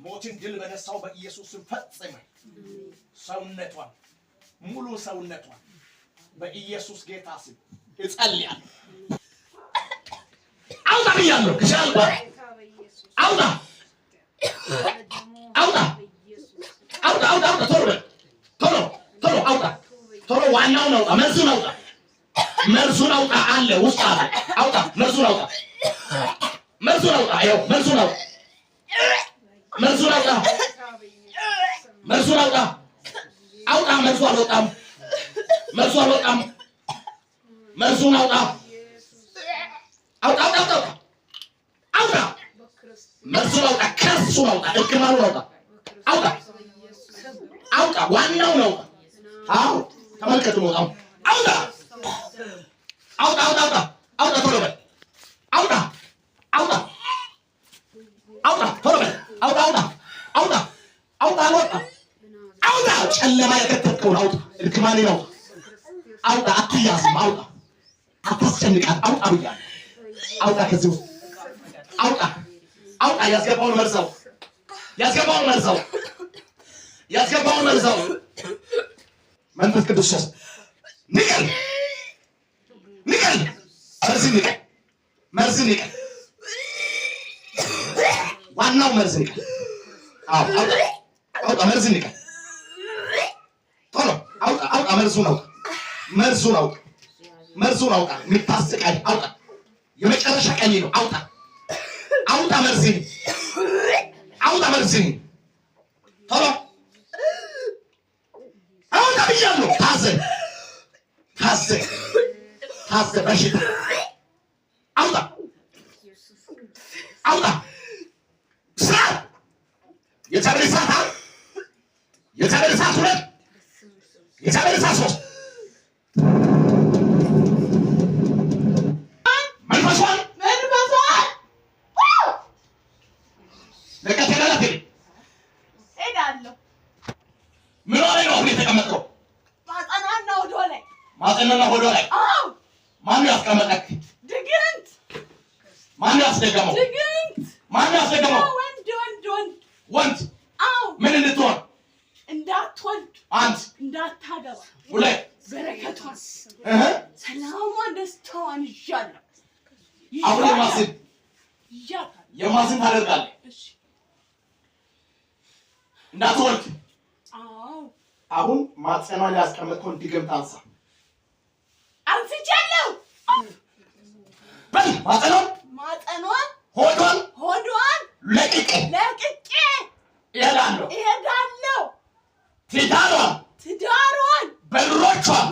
ሞትን ድል በነሳው በኢየሱስ ስም ፈጽመ ሰውነቷን ሙሉ ሰውነቷን በኢየሱስ ጌታ ስም እጸልያለሁ። አውጣ ብያለሁ። ከሻልባ አውጣ አውጣ አውጣ አውጣ አውጣ ቶሎ ቶሎ ቶሎ አውጣ ቶሎ ዋናው ነው። መርዙን አውጣ አለ ውስጥ አለ። አውጣ መርዙን አውጣ መርዙን አውጣ ይኸው መርዙን አውጣ መርዙን አውጣ መርዙን አውጣ አውጣ መርዙ አልወጣም መርዙ አልወጣም መርዙን አውጣ አውጣ አውጣ አውጣ አውጣ መርዙን አውጣ ከርሱን አውጣ እርግማኑን አውጣ አውጣ አውጣ ዋናው ነው። አው ተመልከቱ ነው አውጣ አውጣ አውጣ አውጣ አውጣ ቶሎ በል አውጣ አውጣ አውጣ ቶሎ በል አውጣ አውጣ አውጣ አውጣ አውጣ አውጣ ጨለማ የከተተው አውጣ እርግማኔ ነው አውጣ አትያዝም አውጣ አታስጨንቃት አውጣ ብያለሁ አውጣ ከዚህ ውስጥ አውጣ አውጣ ያስገባውን መርዛው ያስገባውን መርዛው መንፈስ ቅዱስ ንቀል መርዝ ንቀል ዋናው መርዝ ንቀል አውጣ መርዝ ንቀል ቶሎ አውጣ መርዙን አውጣ የምታስቀኝ አውጣ የመጨረሻ ቀኝ ነው አውጣ መርዝን ቶሎ አውጣ ብያለሁ። ታዘ በሽታ አውጣ ሳት የታበረ ሳት ሁለት የታበረ ሳት ሶስት መንፈሷን ለቀተላላት ሄዳለሁ። ምን ሆነ ነው አሁን የተቀመጠው? ማጠናና ሆዶ ላይ ማን ያስቀመጠክ? ድግምት። ማን ያስደገመው? ድግምት። ማን ያስደገመው? ወንድ አው ምን እንድትሆን? እንዳትወልድ፣ አንድ እንዳታገባ፣ ሁለት በረከቷን ሰላሟን ደስታዋን ይዣለሁ። አሁን የማስን ታደርጋለህ። እሺ እንዳትወልድ። አው አሁን ማጸኗን ያስቀመጥከውን ድግምት አንሳ። አንስቻለሁ። በል ማጸኗን ሆዷን ለቅቄ እሄዳለሁ። ትዳሯን በሮቿን